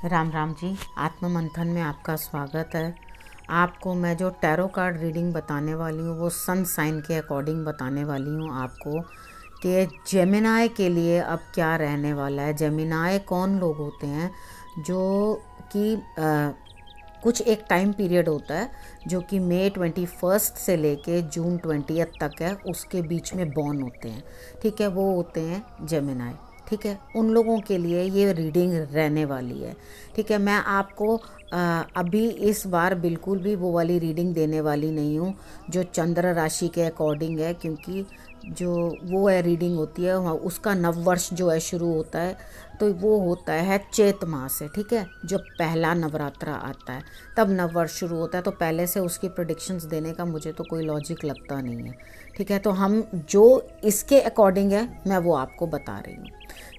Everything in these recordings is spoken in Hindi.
राम राम जी। आत्म मंथन में आपका स्वागत है। आपको मैं जो टैरो कार्ड रीडिंग बताने वाली हूँ वो सन साइन के अकॉर्डिंग बताने वाली हूँ आपको कि जेमिनाई के लिए अब क्या रहने वाला है। जेमिनाई कौन लोग होते हैं जो कि कुछ एक टाइम पीरियड होता है जो कि मई 21 से लेके जून 20 तक है, उसके बीच में बॉर्न होते हैं। ठीक है, वो होते हैं जेमिनाई। ठीक है, उन लोगों के लिए ये रीडिंग रहने वाली है। ठीक है, मैं आपको अभी इस बार बिल्कुल भी वो वाली रीडिंग देने वाली नहीं हूँ जो चंद्र राशि के अकॉर्डिंग है, क्योंकि जो वो है रीडिंग होती है उसका नव वर्ष जो है शुरू होता है, तो वो होता है चैत मास से। ठीक है, जब पहला नवरात्रा आता है तब नव वर्ष शुरू होता है, तो पहले से उसकी प्रेडिक्शंस देने का मुझे तो कोई लॉजिक लगता नहीं है। ठीक है, तो हम जो इसके अकॉर्डिंग है मैं वो आपको बता रही हूँ।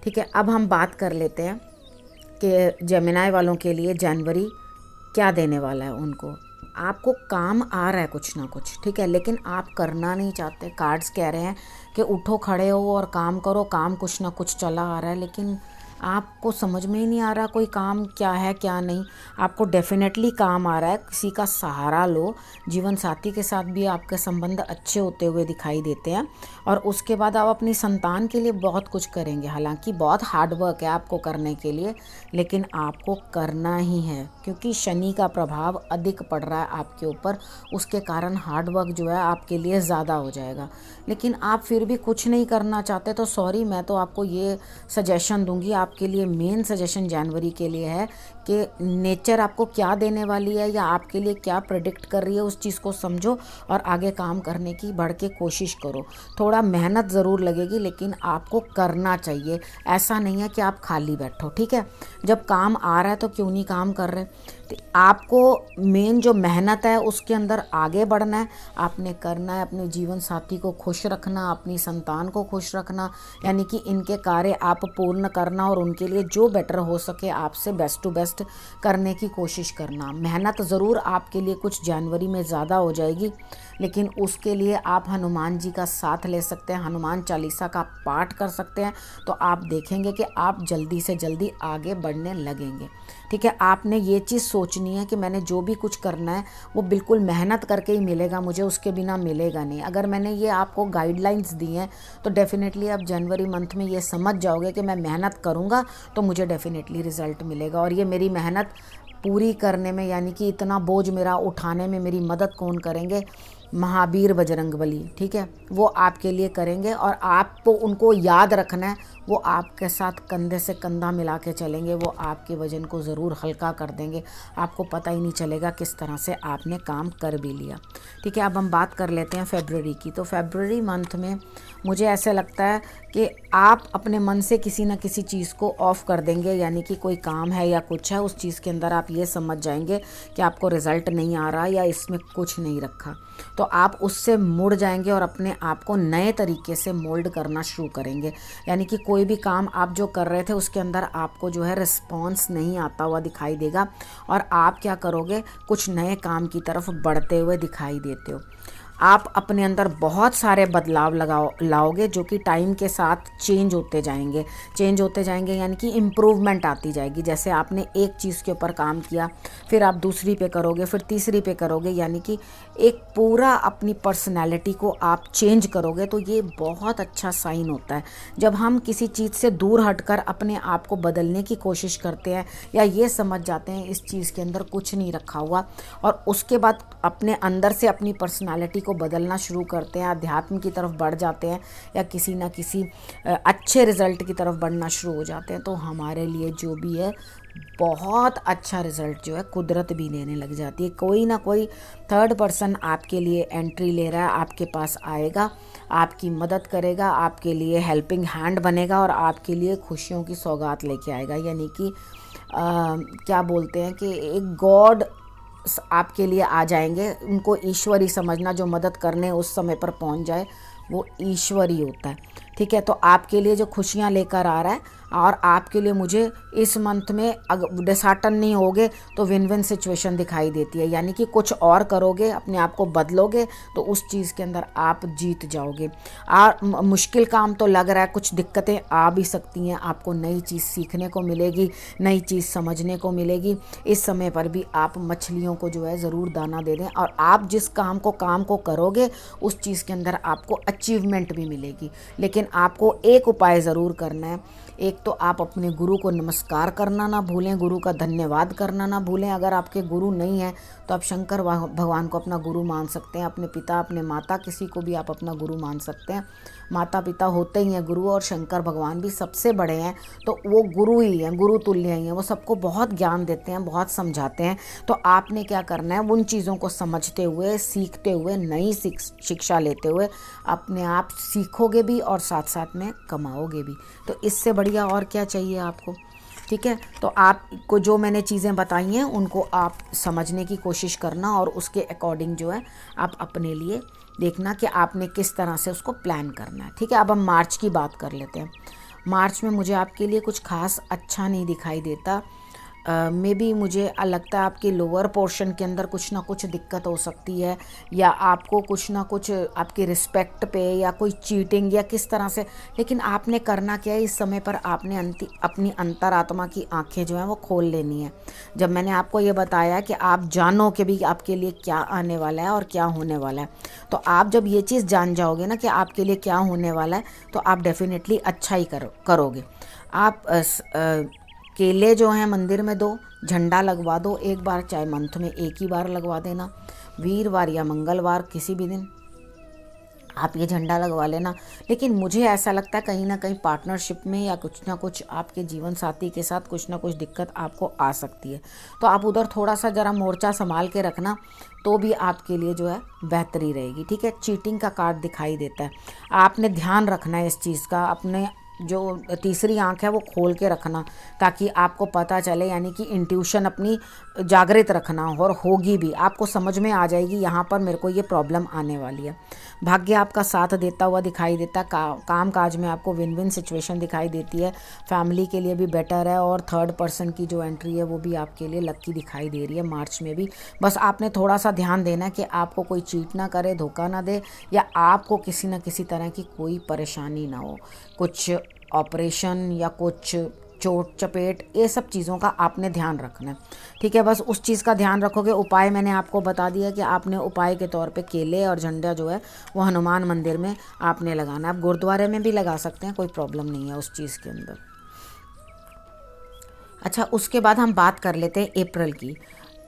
ठीक है, अब हम बात कर लेते हैं कि जेमिनाई वालों के लिए जनवरी क्या देने वाला है उनको। आपको काम आ रहा है कुछ ना कुछ, ठीक है, लेकिन आप करना नहीं चाहते। कार्ड्स कह रहे हैं कि उठो खड़े हो और काम करो, काम कुछ ना कुछ चला आ रहा है, लेकिन आपको समझ में ही नहीं आ रहा कोई काम क्या है क्या नहीं। आपको डेफिनेटली काम आ रहा है, किसी का सहारा लो। जीवन साथी के साथ भी आपके संबंध अच्छे होते हुए दिखाई देते हैं, और उसके बाद आप अपनी संतान के लिए बहुत कुछ करेंगे। हालांकि बहुत हार्ड वर्क है आपको करने के लिए, लेकिन आपको करना ही है, क्योंकि शनि का प्रभाव अधिक पड़ रहा है आपके ऊपर। उसके कारण हार्ड वर्क जो है आपके लिए ज़्यादा हो जाएगा। लेकिन आप फिर भी कुछ नहीं करना चाहते तो सॉरी, मैं तो आपको ये सजेशन दूंगी। आपके लिए मेन सजेशन जनवरी के लिए है कि नेचर आपको क्या देने वाली है या आपके लिए क्या प्रेडिक्ट कर रही है, उस चीज़ को समझो और आगे काम करने की बढ़ के कोशिश करो। थोड़ा मेहनत ज़रूर लगेगी, लेकिन आपको करना चाहिए। ऐसा नहीं है कि आप खाली बैठो। ठीक है, जब काम आ रहा है तो क्यों नहीं काम कर रहे। तो आपको मेन जो मेहनत है उसके अंदर आगे बढ़ना है, आपने करना है। अपने जीवन साथी को खुश रखना, अपनी संतान को खुश रखना, यानी कि इनके कार्य आप पूर्ण करना और उनके लिए जो बेटर हो सके आपसे बेस्ट टू बेस्ट करने की कोशिश करना। मेहनत ज़रूर आपके लिए कुछ जनवरी में ज़्यादा हो जाएगी, लेकिन उसके लिए आप हनुमान जी का साथ ले सकते हैं, हनुमान चालीसा का पाठ कर सकते हैं, तो आप देखेंगे कि आप जल्दी से जल्दी आगे बढ़ने लगेंगे। ठीक है, आपने ये चीज़ सोचनी है कि मैंने जो भी कुछ करना है वो बिल्कुल मेहनत करके ही मिलेगा मुझे, उसके बिना मिलेगा नहीं। अगर मैंने ये आपको गाइडलाइंस दी हैं तो डेफिनेटली आप जनवरी मंथ में ये समझ जाओगे कि मैं मेहनत करूँगा तो मुझे डेफिनेटली रिज़ल्ट मिलेगा। और ये मेरी मेहनत पूरी करने में, यानी कि इतना बोझ मेरा उठाने में मेरी मदद कौन करेंगे? महावीर बजरंगबली। ठीक है, वो आपके लिए करेंगे और आपको उनको याद रखना है। वो आपके साथ कंधे से कंधा मिला के चलेंगे, वो आपके वज़न को ज़रूर हल्का कर देंगे। आपको पता ही नहीं चलेगा किस तरह से आपने काम कर भी लिया। ठीक है, अब हम बात कर लेते हैं फरवरी की। तो फरवरी मंथ में मुझे ऐसा लगता है कि आप अपने मन से किसी न किसी चीज़ को ऑफ कर देंगे, यानी कि कोई काम है या कुछ है, उस चीज़ के अंदर आप ये समझ जाएंगे कि आपको रिज़ल्ट नहीं आ रहा या इसमें कुछ नहीं रखा, तो आप उससे मुड़ जाएंगे और अपने आप को नए तरीके से मोल्ड करना शुरू करेंगे। यानी कि कोई भी काम आप जो कर रहे थे उसके अंदर आपको जो है रिस्पॉन्स नहीं आता हुआ दिखाई देगा, और आप क्या करोगे, कुछ नए काम की तरफ बढ़ते हुए दिखाई देते हो। आप अपने अंदर बहुत सारे बदलाव लाओगे जो कि टाइम के साथ चेंज होते जाएंगे, यानी कि इम्प्रूवमेंट आती जाएगी। जैसे आपने एक चीज़ के ऊपर काम किया, फिर आप दूसरी पे करोगे, फिर तीसरी पे करोगे, यानी कि एक पूरा अपनी पर्सनैलिटी को आप चेंज करोगे। तो ये बहुत अच्छा साइन होता है जब हम किसी चीज़ से दूर हटकर अपने आप को बदलने की कोशिश करते हैं, या ये समझ जाते हैं इस चीज़ के अंदर कुछ नहीं रखा हुआ, और उसके बाद अपने अंदर से अपनी पर्सनालिटी को बदलना शुरू करते हैं, अध्यात्म की तरफ बढ़ जाते हैं, या किसी ना किसी अच्छे रिज़ल्ट की तरफ बढ़ना शुरू हो जाते हैं। तो हमारे लिए जो भी है बहुत अच्छा रिज़ल्ट जो है कुदरत भी देने लग जाती है। कोई ना कोई थर्ड पर्सन आपके लिए एंट्री ले रहा है, आपके पास आएगा, आपकी मदद करेगा, आपके लिए हेल्पिंग हैंड बनेगा और आपके लिए खुशियों की सौगात लेके आएगा। यानी कि क्या बोलते हैं कि एक गॉड आपके लिए आ जाएंगे। उनको ईश्वर ही समझना, जो मदद करने उस समय पर पहुंच जाए वो ईश्वरी होता है। ठीक है, तो आपके लिए जो खुशियाँ लेकर आ रहा है, और आपके लिए मुझे इस मंथ में अगर डिसहार्टन नहीं होगे तो विन विन सिचुएशन दिखाई देती है, यानी कि कुछ और करोगे, अपने आप को बदलोगे तो उस चीज़ के अंदर आप जीत जाओगे। मुश्किल काम तो लग रहा है, कुछ दिक्कतें आ भी सकती हैं, आपको नई चीज़ सीखने को मिलेगी, नई चीज़ समझने को मिलेगी। इस समय पर भी आप मछलियों को जो है ज़रूर दाना दे दें, और आप जिस काम को करोगे उस चीज़ के अंदर आपको अचीवमेंट भी मिलेगी। लेकिन आपको एक उपाय ज़रूर करना है। एक तो आप अपने गुरु को नमस्कार करना ना भूलें, गुरु का धन्यवाद करना ना भूलें। अगर आपके गुरु नहीं हैं तो आप शंकर भगवान को अपना गुरु मान सकते हैं, अपने पिता, अपने माता, किसी को भी आप अपना गुरु मान सकते हैं। माता पिता होते ही हैं गुरु, और शंकर भगवान भी सबसे बड़े हैं, तो वो गुरु ही हैं, गुरु तुल्य ही हैं। वो सबको बहुत ज्ञान देते हैं, बहुत समझाते हैं। तो आपने क्या करना है, उन चीज़ों को समझते हुए, सीखते हुए, नई शिक्षा लेते हुए अपने आप सीखोगे भी और साथ साथ में कमाओगे भी। तो इससे बढ़िया और क्या चाहिए आपको। ठीक है, तो आपको जो मैंने चीज़ें बताई हैं उनको आप समझने की कोशिश करना, और उसके अकॉर्डिंग जो है आप अपने लिए देखना कि आपने किस तरह से उसको प्लान करना है। ठीक है, अब हम मार्च की बात कर लेते हैं। मार्च में मुझे आपके लिए कुछ खास अच्छा नहीं दिखाई देता। मे बी मुझे लगता है आपके लोअर पोर्शन के अंदर कुछ ना कुछ दिक्कत हो सकती है, या आपको कुछ ना कुछ आपकी रिस्पेक्ट पे, या कोई चीटिंग या किस तरह से। लेकिन आपने करना क्या है, इस समय पर आपने अपनी अंतरात्मा की आंखें जो हैं वो खोल लेनी है। जब मैंने आपको ये बताया कि आप जानो कि भी आपके लिए क्या आने वाला है और क्या होने वाला है, तो आप जब ये चीज़ जान जाओगे ना कि आपके लिए क्या होने वाला है, तो आप डेफिनेटली अच्छा ही करोगे। आप केले जो हैं मंदिर में दो, झंडा लगवा दो एक बार, चाहे मंथ में एक ही बार लगवा देना, वीरवार या मंगलवार किसी भी दिन आप ये झंडा लगवा लेना। लेकिन मुझे ऐसा लगता है कहीं ना कहीं पार्टनरशिप में या कुछ ना कुछ आपके जीवन साथी के साथ कुछ ना कुछ दिक्कत आपको आ सकती है, तो आप उधर थोड़ा सा ज़रा मोर्चा संभाल के रखना, तो भी आपके लिए जो है बेहतरी रहेगी। ठीक है, चीटिंग का कार्ड दिखाई देता है, आपने ध्यान रखना है इस चीज़ का, अपने जो तीसरी आंख है वो खोल के रखना, ताकि आपको पता चले, यानी कि इंट्यूशन अपनी जागृत रखना, और होगी भी, आपको समझ में आ जाएगी यहाँ पर मेरे को ये प्रॉब्लम आने वाली है। भाग्य आपका साथ देता हुआ दिखाई देता, काम काज में आपको विन विन सिचुएशन दिखाई देती है, फैमिली के लिए भी बेटर है, और थर्ड पर्सन की जो एंट्री है वो भी आपके लिए लक्की दिखाई दे रही है मार्च में भी। बस आपने थोड़ा सा ध्यान देना कि आपको कोई चीट ना करे, धोखा ना दे, या आपको किसी न किसी तरह की कोई परेशानी ना हो, कुछ ऑपरेशन या कुछ चोट चपेट, ये सब चीज़ों का आपने ध्यान रखना है। ठीक है, बस उस चीज़ का ध्यान रखोगे। उपाय मैंने आपको बता दिया कि आपने उपाय के तौर पे केले और झंडा जो है वो हनुमान मंदिर में आपने लगाना है। आप गुरुद्वारे में भी लगा सकते हैं, कोई प्रॉब्लम नहीं है उस चीज़ के अंदर। अच्छा, उसके बाद हम बात कर लेते हैं अप्रैल की।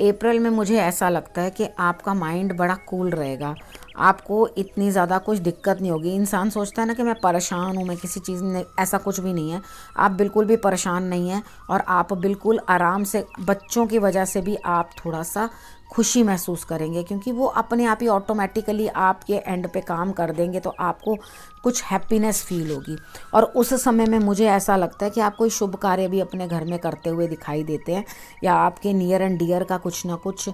अप्रैल में मुझे ऐसा लगता है कि आपका माइंड बड़ा कूल रहेगा, आपको इतनी ज़्यादा कुछ दिक्कत नहीं होगी। इंसान सोचता है ना कि मैं परेशान हूँ, मैं किसी चीज़ में, ऐसा कुछ भी नहीं है। आप बिल्कुल भी परेशान नहीं हैं, और आप बिल्कुल आराम से, बच्चों की वजह से भी आप थोड़ा सा खुशी महसूस करेंगे, क्योंकि वो अपने आप ही ऑटोमेटिकली आपके एंड पे काम कर देंगे, तो आपको कुछ हैप्पीनेस फील होगी। और उस समय में मुझे ऐसा लगता है कि आप कोई शुभ कार्य भी अपने घर में करते हुए दिखाई देते हैं, या आपके नियर एंड डियर का कुछ ना कुछ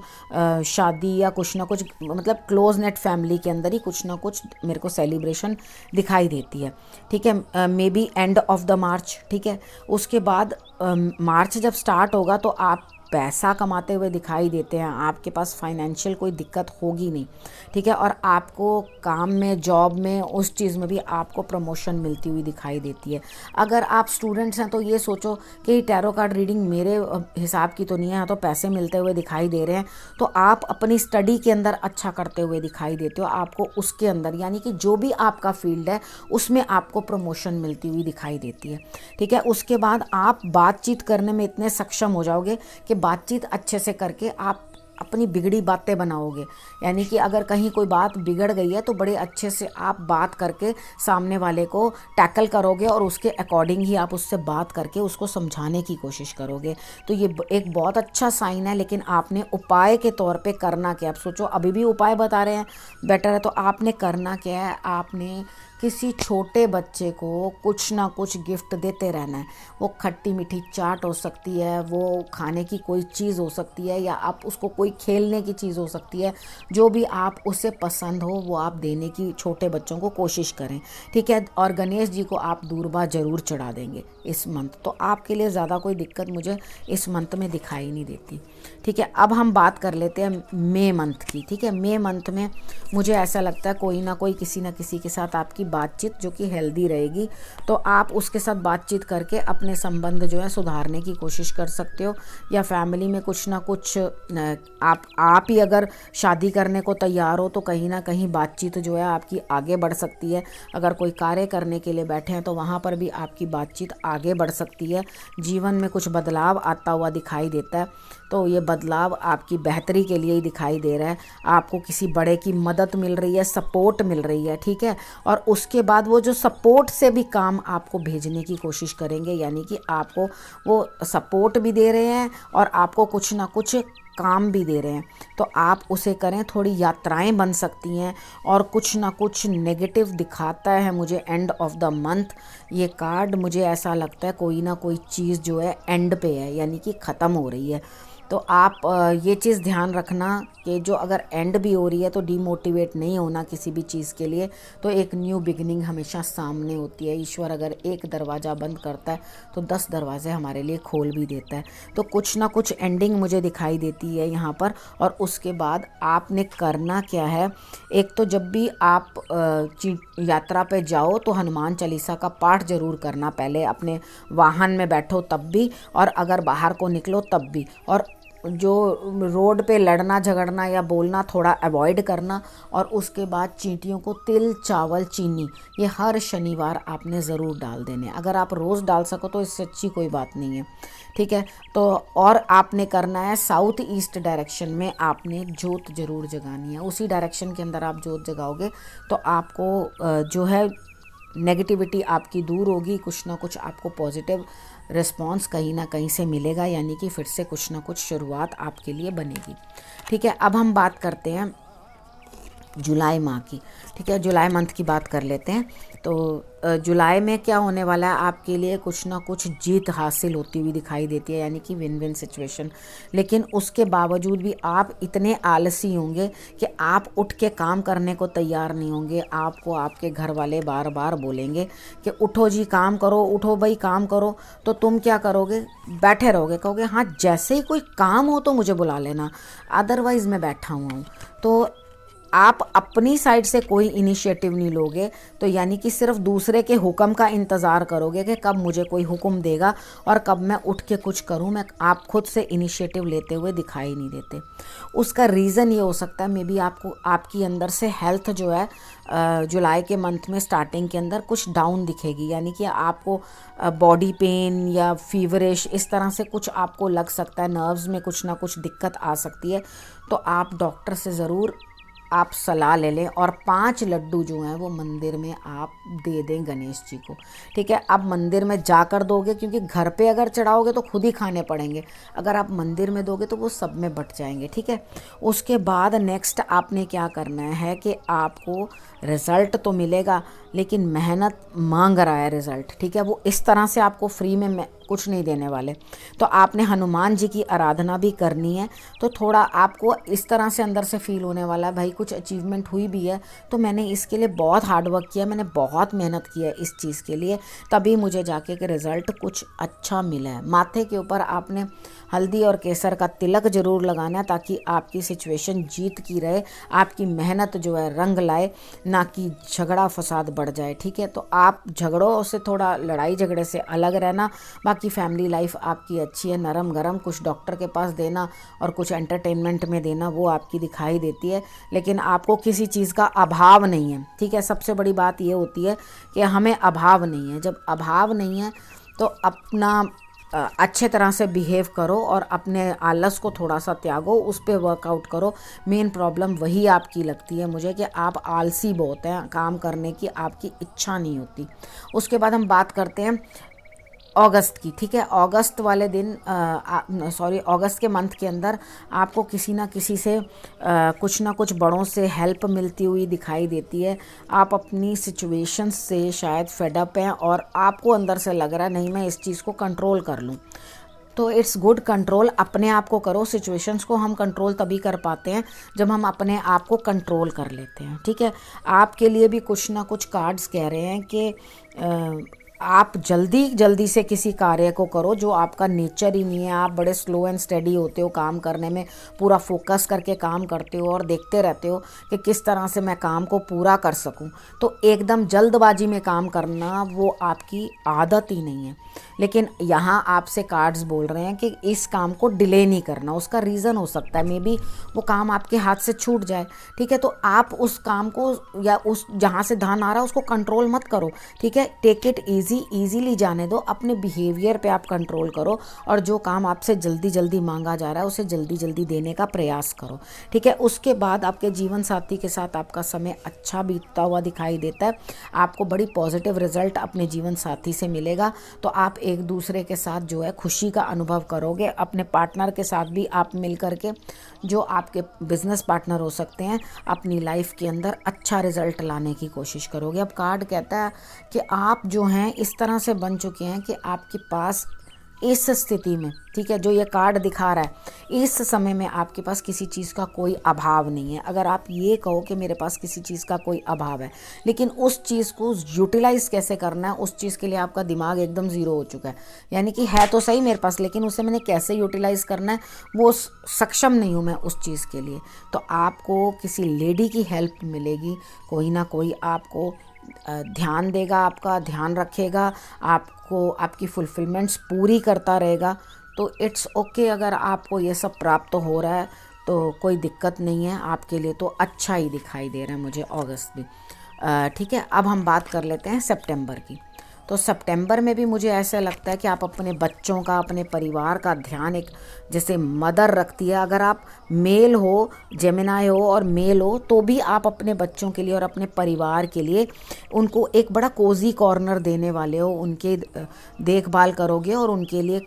शादी, या कुछ ना कुछ, मतलब क्लोज नेट फैमिली के अंदर ही कुछ ना कुछ मेरे को सेलिब्रेशन दिखाई देती है। ठीक है, maybe end of the March. ठीक है, उसके बाद मार्च जब स्टार्ट होगा तो आप पैसा कमाते हुए दिखाई देते हैं, आपके पास फाइनेंशियल कोई दिक्कत होगी नहीं। ठीक है, और आपको काम में, जॉब में, उस चीज़ में भी आपको प्रमोशन मिलती हुई दिखाई देती है। अगर आप स्टूडेंट्स हैं तो ये सोचो कि टैरो कार्ड रीडिंग मेरे हिसाब की तो नहीं है, तो पैसे मिलते हुए दिखाई दे रहे हैं, तो आप अपनी स्टडी के अंदर अच्छा करते हुए दिखाई देते हो, आपको उसके अंदर, यानी कि जो भी आपका फील्ड है उसमें आपको प्रमोशन मिलती हुई दिखाई देती है। ठीक है, उसके बाद आप बातचीत करने में इतने सक्षम हो जाओगे कि बातचीत अच्छे से करके आप अपनी बिगड़ी बातें बनाओगे, यानी कि अगर कहीं कोई बात बिगड़ गई है तो बड़े अच्छे से आप बात करके सामने वाले को टैकल करोगे, और उसके अकॉर्डिंग ही आप उससे बात करके उसको समझाने की कोशिश करोगे। तो ये एक बहुत अच्छा साइन है। लेकिन आपने उपाय के तौर पे करना क्या, आप सोचो, अभी भी उपाय बता रहे हैं बेटर है, तो आपने करना क्या है, आपने किसी छोटे बच्चे को कुछ ना कुछ गिफ्ट देते रहना है। वो खट्टी मीठी चाट हो सकती है, वो खाने की कोई चीज़ हो सकती है, या आप उसको कोई खेलने की चीज़ हो सकती है। जो भी आप उसे पसंद हो वो आप देने की छोटे बच्चों को कोशिश करें, ठीक है। और गणेश जी को आप दूर्वा ज़रूर चढ़ा देंगे इस मंथ, तो आपके लिए ज़्यादा कोई दिक्कत मुझे इस मंथ में दिखाई नहीं देती, ठीक है। अब हम बात कर लेते हैं मई मंथ की, ठीक है। मई मंथ में मुझे ऐसा लगता है कोई ना कोई किसी ना किसी के साथ आपकी बातचीत जो कि हेल्दी रहेगी, तो आप उसके साथ बातचीत करके अपने संबंध जो है सुधारने की कोशिश कर सकते हो। या फैमिली में कुछ ना कुछ आप ही अगर शादी करने को तैयार हो तो कहीं ना कहीं बातचीत जो है आपकी आगे बढ़ सकती है। अगर कोई कार्य करने के लिए बैठे हैं तो वहाँ पर भी आपकी बातचीत आगे बढ़ सकती है। जीवन में कुछ बदलाव आता हुआ दिखाई देता है, तो ये बदलाव आपकी बेहतरी के लिए ही दिखाई दे रहा है। आपको किसी बड़े की मदद मिल रही है, सपोर्ट मिल रही है, ठीक है। और उसके बाद वो जो सपोर्ट से भी काम आपको भेजने की कोशिश करेंगे, यानी कि आपको वो सपोर्ट भी दे रहे हैं और आपको कुछ ना कुछ काम भी दे रहे हैं, तो आप उसे करें। थोड़ी यात्राएं बन सकती हैं और कुछ ना कुछ नेगेटिव दिखाता है मुझे एंड ऑफ द मंथ ये कार्ड। मुझे ऐसा लगता है कोई ना कोई चीज़ जो है एंड पे है, यानी कि ख़त्म हो रही है। तो आप ये चीज़ ध्यान रखना कि जो अगर एंड भी हो रही है तो डीमोटिवेट नहीं होना किसी भी चीज़ के लिए। तो एक न्यू बिगिनिंग हमेशा सामने होती है। ईश्वर अगर एक दरवाज़ा बंद करता है तो 10 दरवाजे हमारे लिए खोल भी देता है। तो कुछ ना कुछ एंडिंग मुझे दिखाई देती है यहाँ पर। और उसके बाद आपने करना क्या है, एक तो जब भी आप यात्रा पे जाओ तो हनुमान चालीसा का पाठ ज़रूर करना, पहले अपने वाहन में बैठो तब भी, और अगर बाहर को निकलो तब भी। और जो रोड पे लड़ना झगड़ना या बोलना थोड़ा अवॉइड करना। और उसके बाद चींटियों को तिल चावल चीनी ये हर शनिवार आपने ज़रूर डाल देने। अगर आप रोज़ डाल सको तो इससे अच्छी कोई बात नहीं है, ठीक है। तो और आपने करना है साउथ ईस्ट डायरेक्शन में आपने जोत ज़रूर जगानी है। उसी डायरेक्शन के अंदर आप जोत जगाओगे तो आपको जो है नेगेटिविटी आपकी दूर होगी, कुछ ना कुछ आपको पॉजिटिव रिस्पॉन्स कहीं ना कहीं से मिलेगा, यानी कि फिर से कुछ ना कुछ शुरुआत आपके लिए बनेगी, ठीक है। अब हम बात करते हैं जुलाई माह की, ठीक है। जुलाई मंथ की बात कर लेते हैं। तो जुलाई में क्या होने वाला है, आपके लिए कुछ ना कुछ जीत हासिल होती हुई दिखाई देती है, यानी कि विन विन सिचुएशन। लेकिन उसके बावजूद भी आप इतने आलसी होंगे कि आप उठ के काम करने को तैयार नहीं होंगे। आपको आपके घर वाले बार बार बोलेंगे कि उठो जी काम करो, उठो भाई काम करो। तो तुम क्या करोगे, बैठे रहोगे, कहोगे हाँ जैसे ही कोई काम हो तो मुझे बुला लेना, अदरवाइज़ मैं बैठा हुआ हूँ। तो आप अपनी साइड से कोई इनिशिएटिव नहीं लोगे, तो यानी कि सिर्फ दूसरे के हुक्म का इंतज़ार करोगे कि कब मुझे कोई हुक्म देगा और कब मैं उठ के कुछ करूं। मैं आप खुद से इनिशिएटिव लेते हुए दिखाई नहीं देते। उसका रीज़न ये हो सकता है मे बी आपको आपकी अंदर से हेल्थ जो है जुलाई के मंथ में स्टार्टिंग के अंदर कुछ डाउन दिखेगी, यानी कि आपको बॉडी पेन या फीवरिश इस तरह से कुछ आपको लग सकता है, नर्व्स में कुछ ना कुछ दिक्कत आ सकती है। तो आप डॉक्टर से ज़रूर आप सलाह ले लें और 5 लड्डू जो हैं वो मंदिर में आप दे दें गणेश जी को, ठीक है। आप मंदिर में जाकर दोगे, क्योंकि घर पे अगर चढ़ाओगे तो खुद ही खाने पड़ेंगे, अगर आप मंदिर में दोगे तो वो सब में बट जाएंगे, ठीक है। उसके बाद नेक्स्ट आपने क्या करना है कि आपको रिज़ल्ट तो मिलेगा लेकिन मेहनत मांग रहा है रिज़ल्ट, ठीक है। वो इस तरह से आपको फ्री में कुछ नहीं देने वाले। तो आपने हनुमान जी की आराधना भी करनी है, तो थोड़ा आपको इस तरह से अंदर से फील होने वाला है भाई कुछ अचीवमेंट हुई भी है तो मैंने इसके लिए बहुत हार्ड वर्क किया, मैंने बहुत मेहनत की है इस चीज़ के लिए, तभी मुझे जाके के रिज़ल्ट कुछ अच्छा मिला है। माथे के ऊपर आपने हल्दी और केसर का तिलक ज़रूर लगाना है ताकि आपकी सिचुएशन जीत की रहे, आपकी मेहनत जो है रंग लाए, ना कि झगड़ा फसाद बढ़ जाए, ठीक है। तो आप झगड़ों से थोड़ा लड़ाई झगड़े से अलग रहना। बाकी फैमिली लाइफ आपकी अच्छी है, नरम गरम, कुछ डॉक्टर के पास देना और कुछ एंटरटेनमेंट में देना वो आपकी दिखाई देती है, लेकिन आपको किसी चीज़ का अभाव नहीं है, ठीक है। सबसे बड़ी बात ये होती है कि हमें अभाव नहीं है। जब अभाव नहीं है तो अपना अच्छे तरह से बिहेव करो और अपने आलस को थोड़ा सा त्यागो, उस पर वर्कआउट करो। मेन प्रॉब्लम वही आपकी लगती है मुझे कि आप आलसी बहुत हैं, काम करने की आपकी इच्छा नहीं होती। उसके बाद हम बात करते हैं अगस्त की, ठीक है। अगस्त वाले दिन अगस्त के मंथ के अंदर आपको किसी ना किसी से कुछ ना कुछ बड़ों से हेल्प मिलती हुई दिखाई देती है। आप अपनी सिचुएशन से शायद फेडअप हैं और आपको अंदर से लग रहा है नहीं मैं इस चीज़ को कंट्रोल कर लूँ। तो इट्स गुड, कंट्रोल अपने आप को करो। सिचुएशंस को हम कंट्रोल तभी कर पाते हैं जब हम अपने आप को कंट्रोल कर लेते हैं, ठीक है। आपके लिए भी कुछ ना कुछ कार्ड्स कह रहे हैं कि आप जल्दी जल्दी से किसी कार्य को करो जो आपका नेचर ही नहीं है। आप बड़े स्लो एंड स्टेडी होते हो काम करने में, पूरा फोकस करके काम करते हो और देखते रहते हो कि किस तरह से मैं काम को पूरा कर सकूं। तो एकदम जल्दबाजी में काम करना वो आपकी आदत ही नहीं है। लेकिन यहाँ आपसे कार्ड्स बोल रहे हैं कि इस काम को डिले नहीं करना। उसका रीज़न हो सकता है मे बी वो काम आपके हाथ से छूट जाए, ठीक है। तो आप उस काम को या उस जहाँ से ध्यान आ रहा है उसको कंट्रोल मत करो, ठीक है। टेक इट ईजीली जाने दो। अपने बिहेवियर पे आप कंट्रोल करो और जो काम आपसे जल्दी जल्दी मांगा जा रहा है उसे जल्दी जल्दी देने का प्रयास करो, ठीक है। उसके बाद आपके जीवन साथी के साथ आपका समय अच्छा बीतता हुआ दिखाई देता है। आपको बड़ी पॉजिटिव रिजल्ट अपने जीवन साथी से मिलेगा। तो आप एक दूसरे के साथ जो है खुशी का अनुभव करोगे। अपने पार्टनर के साथ भी आप मिल करके, जो आपके बिजनेस पार्टनर हो सकते हैं, अपनी लाइफ के अंदर अच्छा रिजल्ट लाने की कोशिश करोगे। अब कार्ड कहता है कि आप जो हैं इस तरह से बन चुके हैं कि आपके पास इस स्थिति में, ठीक है, जो ये कार्ड दिखा रहा है इस समय में आपके पास किसी चीज़ का कोई अभाव नहीं है। अगर आप ये कहो कि मेरे पास किसी चीज़ का कोई अभाव है, लेकिन उस चीज़ को यूटिलाइज़ कैसे करना है उस चीज़ के लिए आपका दिमाग एकदम ज़ीरो हो चुका है। यानी कि है तो सही मेरे पास, लेकिन उसे मैंने कैसे यूटिलाइज़ करना है वो सक्षम नहीं हूँ मैं उस चीज़ के लिए। तो आपको किसी लेडी की हेल्प मिलेगी, कोई ना कोई आपको ध्यान देगा, आपका ध्यान रखेगा, आपको आपकी फुलफिलमेंट्स पूरी करता रहेगा। तो इट्स ओके अगर आपको ये सब प्राप्त हो रहा है तो कोई दिक्कत नहीं है, आपके लिए तो अच्छा ही दिखाई दे रहा है मुझे अगस्त भी, ठीक है। अब हम बात कर लेते हैं सितंबर की। तो सितंबर में भी मुझे ऐसा लगता है कि आप अपने बच्चों का, अपने परिवार का ध्यान, एक जैसे मदर रखती है, अगर आप मेल हो, जेमिनाई हो और मेल हो तो भी आप अपने बच्चों के लिए और अपने परिवार के लिए उनको एक बड़ा कोजी कॉर्नर देने वाले हो। उनके देखभाल करोगे और उनके लिए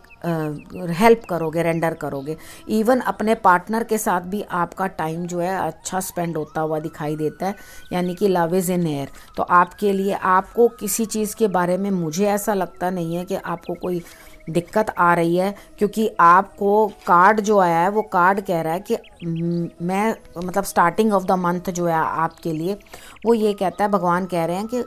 हेल्प करोगे, रेंडर करोगे। इवन अपने पार्टनर के साथ भी आपका टाइम जो है अच्छा स्पेंड होता हुआ दिखाई देता है, यानी कि लव इज़ इन एयर। तो आपके लिए, आपको किसी चीज़ के बारे में मुझे ऐसा लगता नहीं है कि आपको कोई दिक्कत आ रही है, क्योंकि आपको कार्ड जो आया है वो कार्ड कह रहा है कि मैं मतलब स्टार्टिंग ऑफ द मंथ जो है आपके लिए वो ये कहता है, भगवान कह रहे हैं कि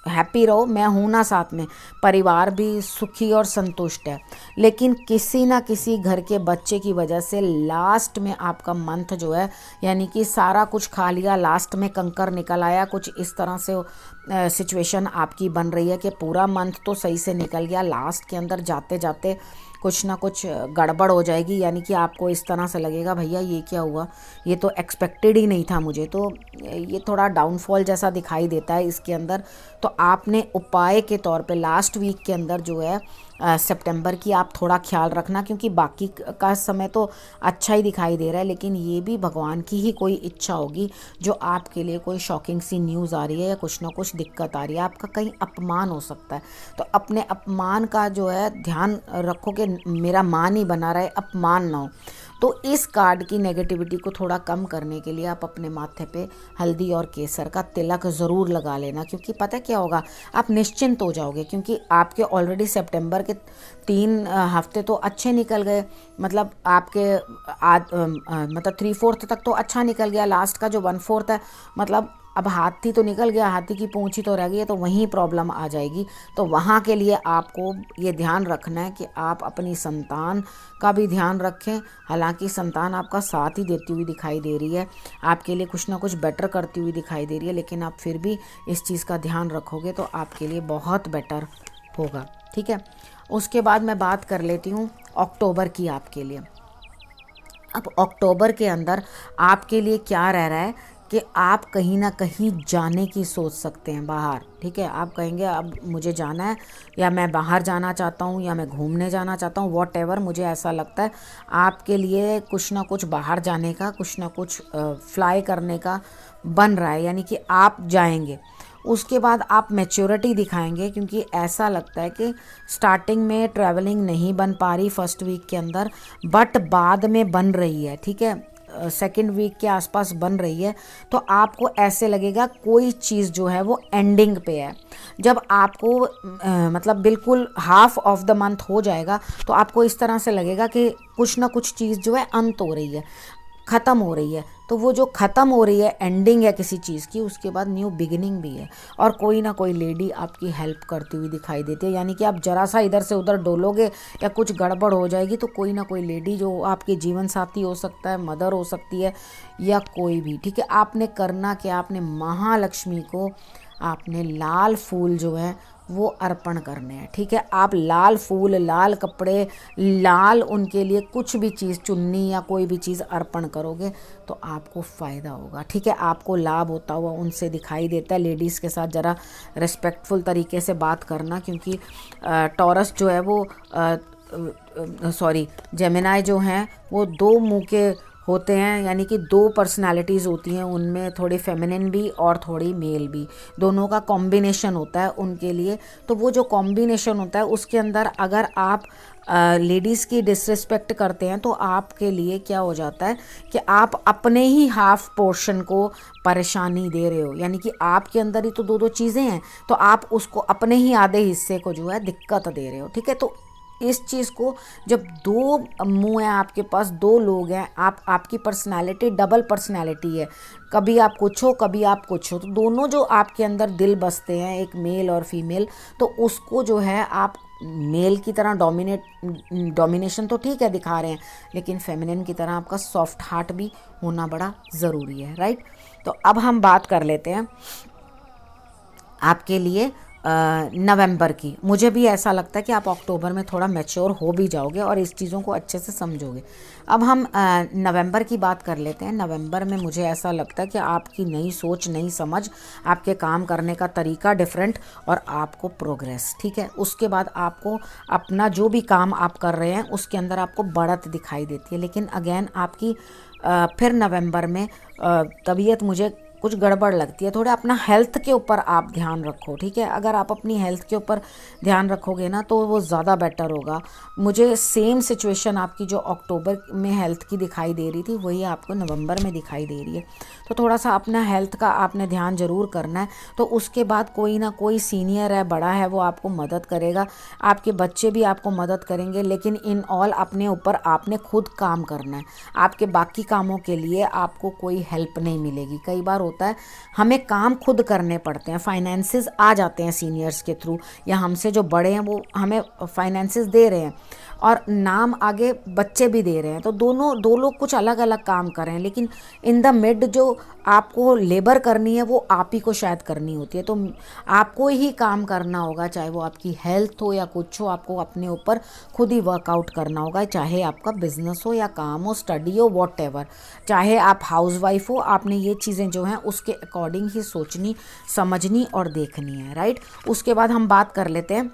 हैप्पी रहो, मैं हूँ ना साथ में, परिवार भी सुखी और संतुष्ट है। लेकिन किसी ना किसी घर के बच्चे की वजह से लास्ट में आपका मंथ जो है, यानी कि सारा कुछ खा लिया, लास्ट में कंकर निकल आया, कुछ इस तरह से सिचुएशन आपकी बन रही है कि पूरा मंथ तो सही से निकल गया, लास्ट के अंदर जाते जाते कुछ ना कुछ गड़बड़ हो जाएगी। यानी कि आपको इस तरह से लगेगा भैया ये क्या हुआ, ये तो एक्सपेक्टेड ही नहीं था मुझे। तो ये थोड़ा डाउनफॉल जैसा दिखाई देता है इसके अंदर। तो आपने उपाय के तौर पे लास्ट वीक के अंदर जो है सितंबर की आप थोड़ा ख्याल रखना, क्योंकि बाकी का समय तो अच्छा ही दिखाई दे रहा है, लेकिन ये भी भगवान की ही कोई इच्छा होगी जो आपके लिए कोई शॉकिंग सी न्यूज़ आ रही है या कुछ ना कुछ दिक्कत आ रही है, आपका कहीं अपमान हो सकता है। तो अपने अपमान का जो है ध्यान रखो कि मेरा मान ही बना रहे, अपमान ना हो। तो इस कार्ड की नेगेटिविटी को थोड़ा कम करने के लिए आप अपने माथे पे हल्दी और केसर का तिलक ज़रूर लगा लेना, क्योंकि पता क्या होगा, आप निश्चिंत हो जाओगे, क्योंकि आपके ऑलरेडी सितंबर के 3 हफ्ते तो अच्छे निकल गए। मतलब आपके मतलब 3/4 तक तो अच्छा निकल गया, लास्ट का जो 1/4 है, मतलब अब हाथी तो निकल गया, हाथी की पूंछ ही तो रह गई है, तो वहीं प्रॉब्लम आ जाएगी। तो वहाँ के लिए आपको ये ध्यान रखना है कि आप अपनी संतान का भी ध्यान रखें। हालांकि संतान आपका साथ ही देती हुई दिखाई दे रही है, आपके लिए कुछ ना कुछ बेटर करती हुई दिखाई दे रही है, लेकिन आप फिर भी इस चीज़ का ध्यान रखोगे तो आपके लिए बहुत बेटर होगा, ठीक है। उसके बाद मैं बात कर लेती हूँ अक्टूबर की आपके लिए। अब अक्टूबर के अंदर आपके लिए क्या रह रहा है कि आप कहीं ना कहीं जाने की सोच सकते हैं बाहर, ठीक है। आप कहेंगे अब मुझे जाना है, या मैं बाहर जाना चाहता हूँ, या मैं घूमने जाना चाहता हूँ, वॉटएवर। मुझे ऐसा लगता है आपके लिए कुछ ना कुछ बाहर जाने का, कुछ ना कुछ फ्लाई करने का बन रहा है, यानी कि आप जाएंगे। उसके बाद आप मैच्योरिटी दिखाएंगे, क्योंकि ऐसा लगता है कि स्टार्टिंग में ट्रैवलिंग नहीं बन पा रही फर्स्ट वीक के अंदर, बट बाद में बन रही है, ठीक है, सेकेंड वीक के आसपास बन रही है। तो आपको ऐसे लगेगा कोई चीज़ जो है वो एंडिंग पे है। जब आपको मतलब बिल्कुल हाफ ऑफ द मंथ हो जाएगा तो आपको इस तरह से लगेगा कि कुछ ना कुछ चीज़ जो है अंत हो रही है, ख़त्म हो रही है। तो वो जो ख़त्म हो रही है, एंडिंग है किसी चीज़ की, उसके बाद न्यू बिगिनिंग भी है। और कोई ना कोई लेडी आपकी हेल्प करती हुई दिखाई देती है, यानी कि आप जरा सा इधर से उधर डोलोगे या कुछ गड़बड़ हो जाएगी तो कोई ना कोई लेडी जो आपके जीवन साथी हो सकता है, मदर हो सकती है, या कोई भी, ठीक है। आपने करना क्या, आपने महालक्ष्मी को आपने लाल फूल जो है वो अर्पण करने हैं, ठीक है। आप लाल फूल, लाल कपड़े, लाल उनके लिए कुछ भी चीज़, चुन्नी या कोई भी चीज़ अर्पण करोगे तो आपको फ़ायदा होगा, ठीक है। आपको लाभ होता हुआ उनसे दिखाई देता है। लेडीज़ के साथ ज़रा रिस्पेक्टफुल तरीके से बात करना, क्योंकि टॉरस जो है वो जेमिनाई जो हैं वो दो मुंह के होते हैं, यानी कि दो पर्सनालिटीज़ होती हैं उनमें, थोड़ी फेमिनिन भी और थोड़ी मेल भी, दोनों का कॉम्बिनेशन होता है उनके लिए। तो वो जो कॉम्बिनेशन होता है उसके अंदर अगर आप लेडीज़ की डिसरिस्पेक्ट करते हैं तो आपके लिए क्या हो जाता है कि आप अपने ही हाफ पोर्शन को परेशानी दे रहे हो, यानी कि आपके अंदर ही तो दो दो चीज़ें हैं, तो आप उसको अपने ही आधे हिस्से को जो है दिक्कत दे रहे हो, ठीक है। तो इस चीज़ को, जब दो मुंह हैं आपके पास, दो लोग हैं, आपकी पर्सनालिटी डबल पर्सनालिटी है, कभी आप कुछ हो कभी आप कुछ हो, तो दोनों जो आपके अंदर दिल बसते हैं, एक मेल और फीमेल, तो उसको जो है आप मेल की तरह डोमिनेशन तो ठीक है दिखा रहे हैं, लेकिन फेमिनिन की तरह आपका सॉफ्ट हार्ट भी होना बड़ा ज़रूरी है, राइट। तो अब हम बात कर लेते हैं आपके लिए नवंबर की। मुझे भी ऐसा लगता है कि आप अक्टूबर में थोड़ा मैच्योर हो भी जाओगे और इस चीज़ों को अच्छे से समझोगे। अब हम नवंबर की बात कर लेते हैं। नवंबर में मुझे ऐसा लगता है कि आपकी नई सोच, नई समझ, आपके काम करने का तरीका डिफरेंट, और आपको प्रोग्रेस, ठीक है। उसके बाद आपको अपना जो भी काम आप कर रहे हैं उसके अंदर आपको बढ़त दिखाई देती है। लेकिन अगेन आपकी फिर नवंबर में तबीयत मुझे कुछ गड़बड़ लगती है। थोड़ा अपना हेल्थ के ऊपर आप ध्यान रखो, ठीक है। अगर आप अपनी हेल्थ के ऊपर ध्यान रखोगे ना तो वो ज़्यादा बेटर होगा। मुझे सेम सिचुएशन आपकी जो अक्टूबर में हेल्थ की दिखाई दे रही थी वही आपको नवंबर में दिखाई दे रही है। तो थोड़ा सा अपना हेल्थ का आपने ध्यान ज़रूर करना है। तो उसके बाद कोई ना कोई सीनियर है, बड़ा है, वो आपको मदद करेगा, आपके बच्चे भी आपको मदद करेंगे, लेकिन इन ऑल अपने ऊपर आपने खुद काम करना है। आपके बाकी कामों के लिए आपको कोई हेल्प नहीं मिलेगी। कई बार होता है हमें काम खुद करने पड़ते हैं, फाइनेंसेस आ जाते हैं सीनियर्स के थ्रू, या हमसे जो बड़े हैं वो हमें फाइनेंसेस दे रहे हैं और नाम आगे बच्चे भी दे रहे हैं, तो दो लोग कुछ अलग अलग काम कर रहे हैं, लेकिन इन द मिड जो आपको लेबर करनी है वो आप ही को शायद करनी होती है। तो आपको ही काम करना होगा, चाहे वो आपकी हेल्थ हो या कुछ हो, आपको अपने ऊपर खुद ही वर्कआउट करना होगा, चाहे आपका बिजनेस हो या काम हो, स्टडी हो, वॉट एवर, चाहे आप हाउसवाइफ हो, आपने ये चीज़ें जो हैं उसके अकॉर्डिंग ही सोचनी, समझनी और देखनी है, राइट। उसके बाद हम बात कर लेते हैं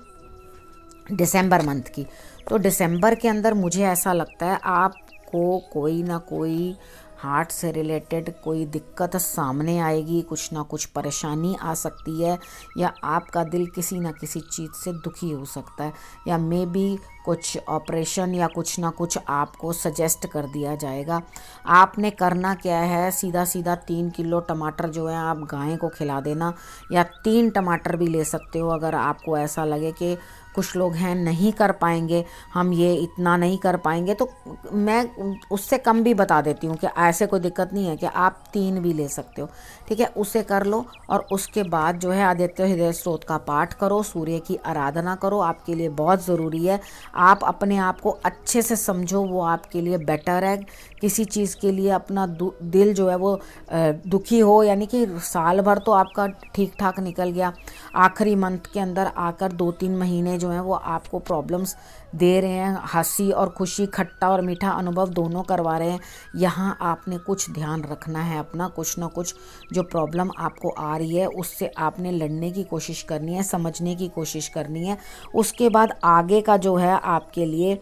दिसंबर मंथ की। तो दिसंबर के अंदर मुझे ऐसा लगता है आपको कोई ना कोई हार्ट से रिलेटेड कोई दिक्कत सामने आएगी, कुछ ना कुछ परेशानी आ सकती है, या आपका दिल किसी ना किसी चीज़ से दुखी हो सकता है, या मे बी कुछ ऑपरेशन या कुछ ना कुछ आपको सजेस्ट कर दिया जाएगा। आपने करना क्या है, सीधा सीधा 3 किलो टमाटर जो है आप गाय को खिला देना, या 3 टमाटर भी ले सकते हो अगर आपको ऐसा लगे कि कुछ लोग हैं नहीं कर पाएंगे, हम ये इतना नहीं कर पाएंगे, तो मैं उससे कम भी बता देती हूँ कि ऐसे कोई दिक्कत नहीं है कि आप 3 भी ले सकते हो, ठीक है। उसे कर लो और उसके बाद जो है आदित्य हृदय स्तोत्र का पाठ करो, सूर्य की आराधना करो, आपके लिए बहुत ज़रूरी है। आप अपने आप को अच्छे से समझो, वो आपके लिए बेटर है। किसी चीज़ के लिए अपना दिल जो है वो दुखी हो, यानी कि साल भर तो आपका ठीक ठाक निकल गया, आखिरी मंथ के अंदर आकर 2-3 महीने जो हैं वो आपको प्रॉब्लम्स दे रहे हैं, हंसी और खुशी, खट्टा और मीठा अनुभव दोनों करवा रहे हैं। यहाँ आपने कुछ ध्यान रखना है अपना, कुछ ना कुछ जो प्रॉब्लम आपको आ रही है उससे आपने लड़ने की कोशिश करनी है, समझने की कोशिश करनी है। उसके बाद आगे का जो है आपके लिए,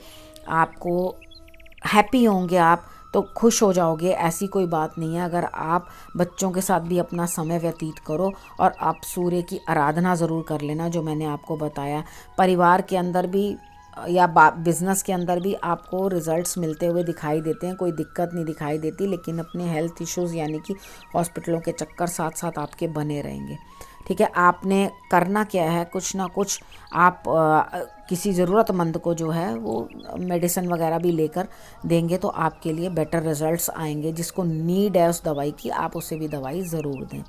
आपको हैप्पी होंगे आप तो खुश हो जाओगे, ऐसी कोई बात नहीं है। अगर आप बच्चों के साथ भी अपना समय व्यतीत करो और आप सूर्य की आराधना ज़रूर कर लेना, जो मैंने आपको बताया। परिवार के अंदर भी या बिज़नेस के अंदर भी आपको रिजल्ट्स मिलते हुए दिखाई देते हैं, कोई दिक्कत नहीं दिखाई देती, लेकिन अपने हेल्थ इश्यूज़ यानी कि हॉस्पिटलों के चक्कर साथ साथ आपके बने रहेंगे। ठीक है, आपने करना क्या है, कुछ ना कुछ आप किसी ज़रूरतमंद को जो है वो मेडिसिन वगैरह भी लेकर देंगे तो आपके लिए बेटर रिजल्ट्स आएंगे। जिसको नीड है उस दवाई की, आप उसे भी दवाई ज़रूर दें।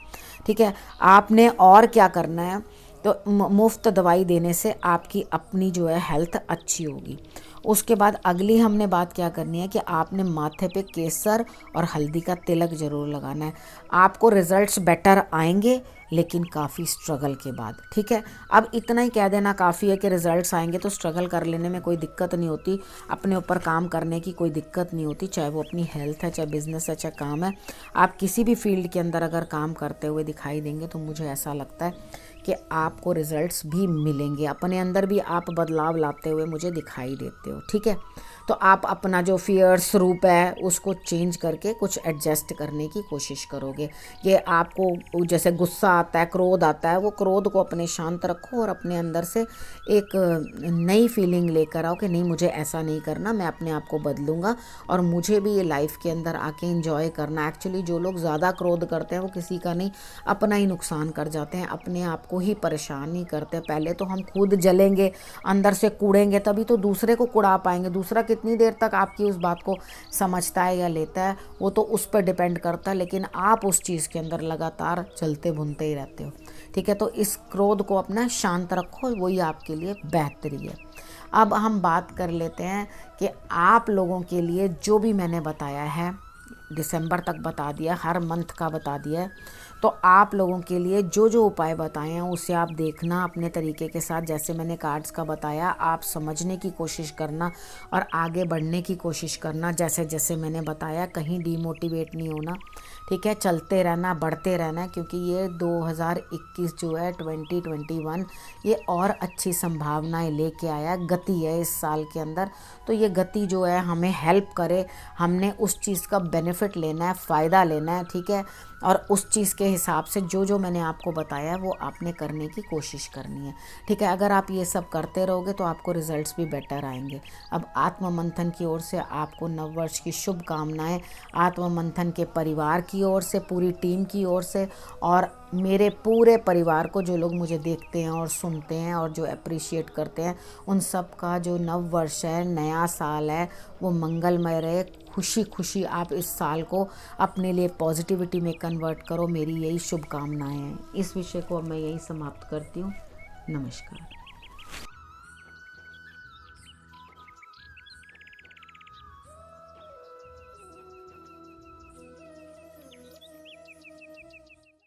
ठीक है, आपने और क्या करना है, तो मुफ्त दवाई देने से आपकी अपनी जो है हेल्थ अच्छी होगी। उसके बाद अगली हमने बात क्या करनी है कि आपने माथे पे केसर और हल्दी का तिलक ज़रूर लगाना है। आपको रिजल्ट्स बेटर आएंगे, लेकिन काफ़ी स्ट्रगल के बाद। ठीक है, अब इतना ही कह देना काफ़ी है कि रिजल्ट्स आएंगे तो स्ट्रगल कर लेने में कोई दिक्कत नहीं होती, अपने ऊपर काम करने की कोई दिक्कत नहीं होती, चाहे वो अपनी हेल्थ है, चाहे बिजनेस है, चाहे काम है। आप किसी भी फील्ड के अंदर अगर काम करते हुए दिखाई देंगे तो मुझे ऐसा लगता है कि आपको रिजल्ट्स भी मिलेंगे, अपने अंदर भी आप बदलाव लाते हुए मुझे दिखाई देते हो। ठीक है, तो आप अपना जो फियर्स रूप है उसको चेंज करके कुछ एडजस्ट करने की कोशिश करोगे। ये आपको जैसे गुस्सा आता है, क्रोध आता है, वो क्रोध को अपने शांत रखो और अपने अंदर से एक नई फीलिंग लेकर आओ कि नहीं, मुझे ऐसा नहीं करना, मैं अपने आप को बदलूंगा और मुझे भी ये लाइफ के अंदर आके एंजॉय करना। एक्चुअली जो लोग ज़्यादा क्रोध करते हैं वो किसी का नहीं, अपना ही नुकसान कर जाते हैं, अपने आप को ही परेशान नहीं करते। पहले तो हम खुद जलेंगे, अंदर से कूड़ेंगे, तभी तो दूसरे को कुड़ा पाएंगे। दूसरा कितनी देर तक आपकी उस बात को समझता है या लेता है वो तो उस पर डिपेंड करता है, लेकिन आप उस चीज़ के अंदर लगातार चलते भुनते ही रहते हो। ठीक है, तो इस क्रोध को अपना शांत रखो, वही आपके लिए बेहतरी है। अब हम बात कर लेते हैं कि आप लोगों के लिए जो भी मैंने बताया है, दिसंबर तक बता दिया, हर मंथ का बता दिया है, तो आप लोगों के लिए जो जो उपाय बताए हैं उसे आप देखना अपने तरीके के साथ। जैसे मैंने कार्ड्स का बताया, आप समझने की कोशिश करना और आगे बढ़ने की कोशिश करना। जैसे जैसे मैंने बताया, कहीं डीमोटिवेट नहीं होना। ठीक है, चलते रहना, बढ़ते रहना, क्योंकि ये 2021 जो है 2021 ये और अच्छी संभावनाएं लेके आया, गति है इस साल के अंदर। तो ये गति जो है हमें हेल्प करे, हमने उस चीज़ का बेनिफिट लेना है, फ़ायदा लेना है। ठीक है, और उस चीज़ के हिसाब से जो जो मैंने आपको बताया है वो आपने करने की कोशिश करनी है। ठीक है, अगर आप ये सब करते रहोगे तो आपको रिजल्ट्स भी बेटर आएंगे। अब आत्म मंथन की ओर से आपको नववर्ष की शुभकामनाएं, आत्म मंथन के परिवार की ओर से, पूरी टीम की ओर से, और मेरे पूरे परिवार को, जो लोग मुझे देखते हैं और सुनते हैं और जो अप्रिशिएट करते हैं, उन सब का जो नव वर्ष है, नया साल है, वो मंगलमय रहे। खुशी खुशी आप इस साल को अपने लिए पॉजिटिविटी में कन्वर्ट करो, मेरी यही शुभकामनाएं हैं। इस विषय को अब मैं यही समाप्त करती हूँ। नमस्कार।